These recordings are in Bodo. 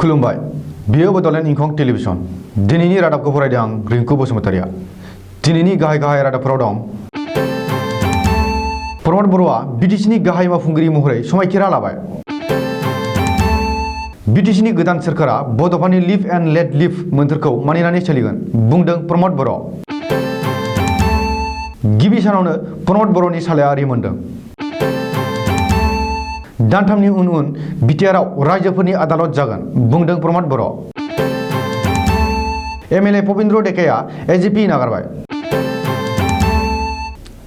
खुलुमबाय बियो बड'लेण्ड इंखं टेलिभिजन दिनैनि रादाबखौ फरायदों आं रिंकु बसुमतारिया दिनैनि गाहाय रादाबफोराव दं प्रमद बर'आ बिटिसिनि गाहाय मावफुंगिरि महरै समायखिरा लाबाय बिटिसिनि गोदान सोरखारा बड'फानि लिभ एन्ड लेट लिभ मोन्थोरखौ मानिनानै सोलिगोन बुंदों प्रमद बर' गिबि सानावनो प्रमद बर'नि सालाया रिमोनदों दानथामनि उन बिटिआरआव रायजोफोरनि आदालत जागोन बुंदों प्रमद बर' एमएलए पबिन्द्र डेकाया एजिपि नागारबाय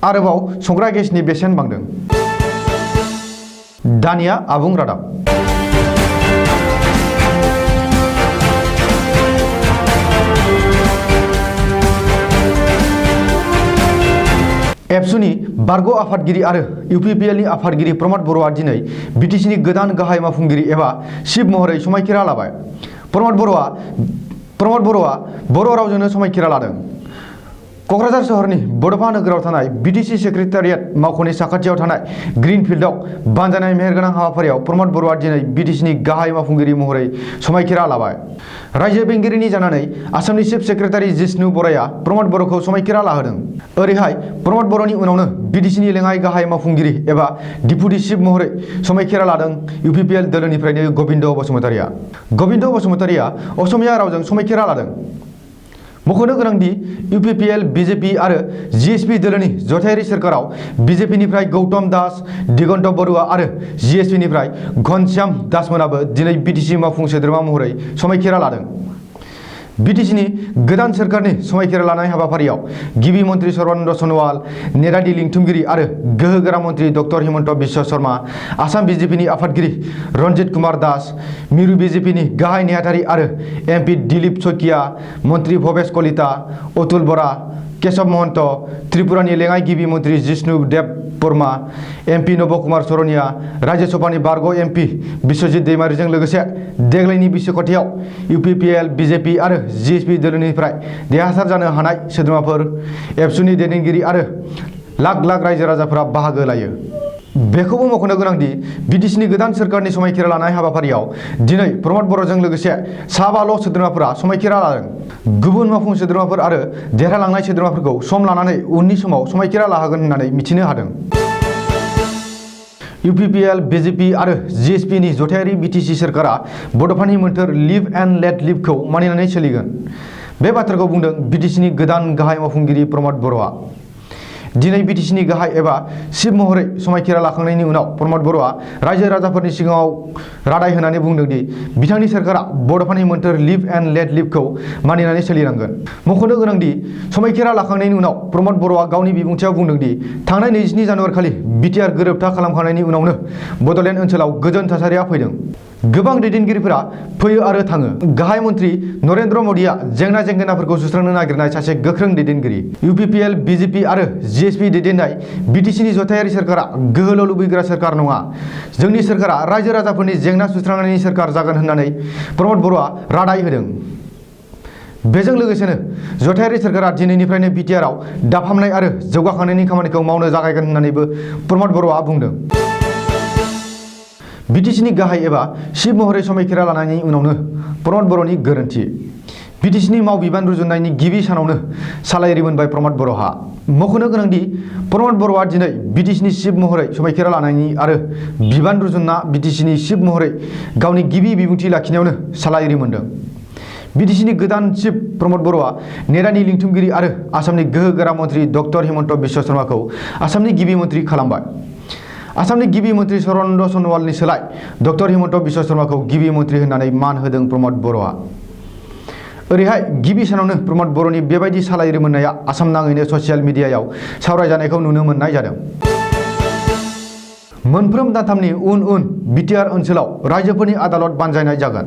आरोबाव संग्रा गेसनि बेसेन बांदों दानिया आबुं रादाब एबसुनि बारग' आफादगिरि आरो इउपिपिएलनि आफादगिरि प्रमद बर'आ दिनै बिटिसिनि गोदान गाहाय मावफुंगिरि एबा चिफ महरै समायखिरा लाबाय प्रमद बर'आ बर' रावजोंनो समायखिरा लादों क'क्राझार सोहोरनि बड'फा नोगोराव थानाय बिटिसि सेक्रेटारियेट मावख'नि साखाथियाव थानाय ग्रीन फिल्डआव बानजायनाय मेहेरगोनां हाबाफारियाव प्रमद बर'आ दिनै बिटिसिनि गाहाय मावफुंगिरि महरै समायखिरा लाबाय रायजो बेंगिरिनि जानानै आसामनि चिफ सेक्रेटारि जिष्णु बराया प्रमद बर'खौ समायखिरा लाहोदों ओरैहाय प्रमद बर'नि उनावनो बिटिसिनि लेङाइ गाहाय मावफुंगिरि एबा डिपुटि चिफ महरै समायखिरा लादों इउपिपिएल दोलोनिफ्रायनो गबिन्द बसुमतारिया असमिया रावजों समायखिरा लादों मख'नो गोनांदि इउपिपिएल बिजेपि आरो जिएसपि दोलोनि जथायारि सोरखाराव बिजेपिनिफ्राय गौतम दास दिगन्त बरुवा आरो जिएसपिनिफ्राय घनश्याम दासमोनाबो दिनै बिटिसि मावफुं सोद्रोमा महरै समायखिरा लादों बिटिसिनि गोदान सोरखारनि समायखिरा लानाय हाबाफारियाव गिबि मन्त्रि सर्बानन्द सन'वाल नेरानि लिंथुमगिरि आरो गोहोगोरा मन्त्रि डक्टर हिमन्त बिश्व शर्मा आसाम बिजेपिनि आफादगिरि रन्जित कुमार दास मिरु बिजेपिनि गाहाय नेहाथारि आरो एमपि दिलीप शइकिया मन्त्रि भवेश कलिता अतुल बरा केशव महन्त त्रिपुरानि लेङाइ गिबि मन्त्रि जिष्णु देब बर्मा एमपि नब कुमार सरनिया राज्यसभानि बारग' एमपि बिश्वजित दैमारिजों लोगोसे देग्लायनि बिसायख'थियाव इउपिपिएल बिजेपि आरो जिएसपि दोलोनिफ्राय देरहासार जानो हानाय सोद्रोमाफोर एबसुनि दैदेनगिरि आरो लाख लाख रायजो राजाफोरा बाहागो लायो बेखौबो मख'नो गोनांदि बिटिसिनि गोदान सोरखारनि समायखिरा लानाय हाबाफारियाव दिनै प्रमद बर'जों लोगोसे साबाल' सोद्रोमाफोरा समायखिरा लादों गुबुन मावफुं सोद्रोमाफोर आरो देरहालांनाय सोद्रोमाफोरखौ सम लानानै उननि समाव समायखिरा लाहोगोन होननानै मिथिनो हादों इउपिपिएल बिजेपि आरो जिएसपिनि जथायारि बिटिसि सोरखारा बड'फानि मोन्थोर लिभ एन्ड लेट लिभखौ मानिनानै सोलिगोन बे बाथ्राखौ बुंदों बिटिसिनि गोदान गाहाय मावफुंगिरि प्रमद बर'आ दिनै बिटिसिनि गाहाय एबा चिफ महरै समायखिरा लाखांनायनि उनाव प्रमद बर'आ रायजो राजाफोरनि सिगाङाव रादाय होनानै बुंदोंदि बिथांनि सोरखारा बड'फानि मोन्थोर लिभ एन्ड लेट लिभखौ मानिनानै सोलिनांगोन मख'नो गोनांदि समायखिरा लाखांनायनि उनाव प्रमद बर'आ गावनि बिबुंथियाव बुंदोंदि थांनाय 22 जानुवारि खालि बिटिआर गोरोबथा खालामखांनायनि उनावनो बड'लेण्ड ओनसोलाव गोजोन थासारिया फैदों गोबां दैदेनगिरिफोरा फैयो आरो थाङो गाहाय मन्त्रि नरेन्द्र मदिया जेंना जेंगोनाफोरखौ सुस्रांनो नागिरनाय सासे गोख्रों दैदेनगिरि इउपिपिएल बिजेपि आरो जिएसपि दैदेननाय बिटिसिनि जथायारि सोरखारा गोहोल' लुबैग्रा सोरखार नङा जोंनि सोरखारा रायजो राजाफोरनि जेंना सुस्रांनायनि सोरखार जागोन होननानै प्रमद बर'आ रादाय होदों बेजों लोगोसेनो जथायारि सोरखारा दिनैनिफ्रायनो बिटिआरआव दाफामनाय आरो जौगाखांनायनि खामानिखौ मावनो जागायगोन होननानैबो प्रमद बर'आ बुंदों बिटिसिनि गाहाय एबा चिफ महरै समायखिरा लानायनि उनावनो प्रमद बर'नि गोरोन्थि बिटिसिनि मावबिबान रुजुननायनि गिबि सानावनो सालायरि मोनबाय प्रमद बर'हा मख'नो गोनांदि प्रमद बर'आ दिनै बिटिसिनि चिफ महरै समायखिरा लानायनि आरो बिबान रुजुनना बिटिसिनि चिफ महरै गावनि गिबि बिबुंथि लाखिनायावनो सालायरि मोनदों बिटिसिनि गोदान चिफ प्रमद बर'आ नेरानि लिंथुमगिरि आरो आसामनि गोहोगोरा मन्त्रि डक्टर हिमन्त बिश्व शर्माखौ आसामनि गिबि मन्त्रि खालामबाय आसामनि गिबि मन्त्रि सर्बानन्द सन'वालनि सोलाय डक्टर हिमन्त बिश्व शर्माखौ गिबि मन्त्रि होननानै मान होदों प्रमद बर'आ ओरैहाय गिबि सानावनो प्रमद बर'नि बेबायदि सालायरि मोननाया आसाम नाङैनो ससियेल मिडियायाव सावरायजानायखौ नुनो मोननाय जादों मोनफ्रोम दानथामनि उन बिटिआर ओनसोलाव रायजोफोरनि आदालत बानजायनाय जागोन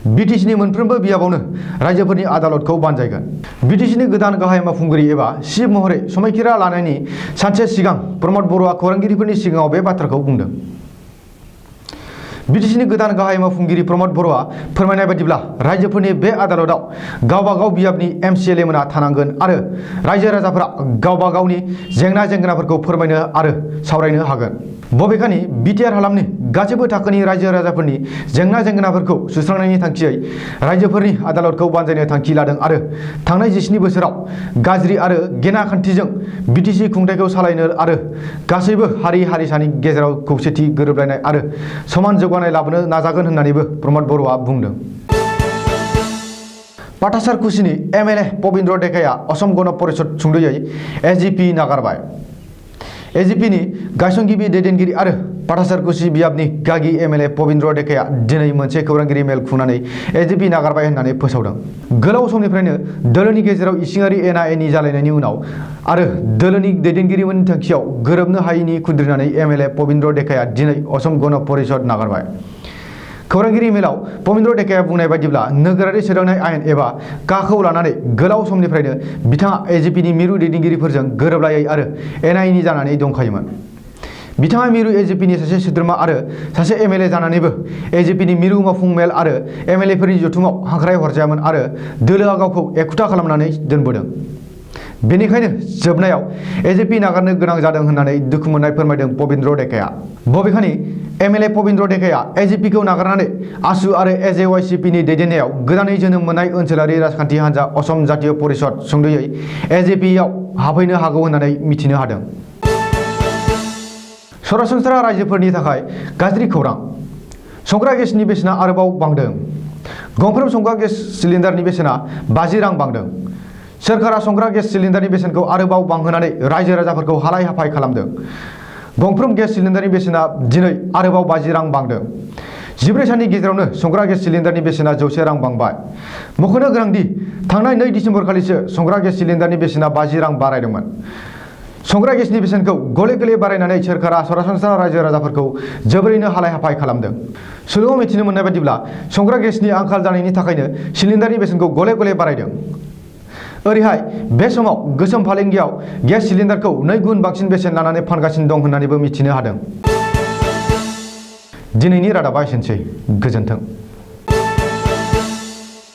बिटिसिनि मोनफ्रोमबो बियाबावनो रायजोफोरनि आदालतखौ बानजायगोन बिटिसिनि गोदान गाहाय मावफुंगिरि एबा चिफ महरै समायखिरा लानायनि सानसे सिगां प्रमद बर'आ खौरांगिरिफोरनि सिगाङाव बे बाथ्राखौ बुंदों बिटिसिनि गोदान गाहाय मावफुंगिरि प्रमद बर'आ फोरमायनाय बायदिब्ला रायजोफोरनि बे आदालतआव गावबा गाव बियाबनि एमसिएलए मोना थानांगोन आरो रायजो राजाफोरा गावबा गावनि जेंना जेंगोनाफोरखौ फोरमायनो आरो सावरायनो हागोन बबेखानि बिटिआर हालामनि गासैबो थाखोनि रायजो राजाफोरनि जेंना जेंनाफोरखौ सुस्रांनायनि थांखियै रायजोफोरनि आदालतखौ बानजायनो थांखि लादों आरो थांनाय 17 बोसोराव गाज्रि आरो गेना खान्थिजों बिटिसि खुंथायखौ सालायनो आरो गासैबो हारि हारिसानि गेजेराव खौसेथि गोरोबलायनाय आरो समान जौगानाय लाबोनो नाजागोन होननानैबो प्रमद बर'आ बुंदों। पाटासारकुसिनि एमएलए पबिन्द्र डेकाया असम गण परिषद सुंद'यै एजिपि नागारबाय। एजिपिनि गायसनगिरि दैदेनगिरि आरो पाटासारकुसि बियाबनि गागि एमएलए पबिन्द्र डेकाया दिनै मोनसे खौरांगिरि मेल खुंनानै एजिपि नागारबाय होननानै फोसावदों। गोलाव समनिफ्रायनो दोलोनि गेजेराव इसिङारि एना एनि जालायनायनि उनाव आरो दोलोनि दैदेनगिरिफोरनि थांखियाव गोरोबनो हायैनि खुद्रिनानै एमएलए पबिन्द्र डेकाया दिनै असम गण परिषद नागारबाय। खौरांगिरि मेलाव पबिन्द्र डेकाया बुंनाय बायदिब्ला नोगोरारि सोदांनाय आयेन एबा काखौ लानानै गोलाव समनिफ्रायनो बिथाङा एजिपिनि मिरु दैदेनगिरिफोरजों गोरोबलायै आरो एना एनि जानानै दंखायोमोन। बिथाङा मिरु एजिपिनि सासे सोद्रोमा आरो सासे एमएलए जानानैबो एजिपिनि मिरु मावफुं मेल आरो एमएलएफोरनि जथुमाव हांख्राय हरजायामोन आरो दोलोआ गावखौ एखुथा खालामनानै दोनबोदों। बेनिखायनो जोबनायाव एजिपि नागारनो गोनां जादों होननानै दुखु मोननाय फोरमायदों पबिन्द्र डेकाया। बबेखानि एमएलए पबिन्द्र डेकाया एजिपिखौ नागारनानै आसु आरो एजेवाइसिपिनि दैदेननायाव गोदानै जोनोम मोननाय ओनसोलारि राजखान्थि हान्जा असम जातीय परिषद सुंद'यै एजिपिआव हाबहैनो हागौ होननानै मिथिनो हादों। सरासनस्रा रायजोफोरनि थाखाय गाज्रि खौरां। संग्रा गेसनि बेसेना आरोबाव बांदों। गंफ्रोम संग्रा गेस सिलिन्डारनि बेसेना 50 रां बांदों। सोरखारा संग्रा गेस सिलिन्डारनि बेसेनखौ आरोबाव बांहोनानै रायजो राजाफोरखौ हालाय हाफाय खालामदों। गंफ्रोम गेस सिलिन्डारनि बेसेना दिनै आरोबाव 50 रां बांदों। 14 साननि गेजेरावनो संग्रा गेस सिलिन्डारनि बेसेना 100 रां बांबाय। मख'नो गोनांदि थांनाय 2 दिसेम्बर खालिसो संग्रा गेस सिलिन्डारनि बेसेना 50 रां बारायदोंमोन। संग्रा गेसनि बेसेनखौ गले गले बारायनानै सोरखारा सरासनस्रा रायजो राजाफोरखौ जोबोरैनो हालाय हाफाय खालामदों। सुलुङाव मिथिनो मोननाय बायदिब्ला संग्रा गेसनि आंखाल जानायनि थाखायनो सिलिन्डारनि बेसेनखौ गले गले बारायदों। ओरैहाय बे समाव गोसोम फालांगियाव गेस सिलिन्डारखौ 2 गुन बांसिन बेसेन लानानै फानगासिनो दं होननानैबो मिथिनो हादों। दिनैनि रादाबा एसेनोसै। गोजोन्थों।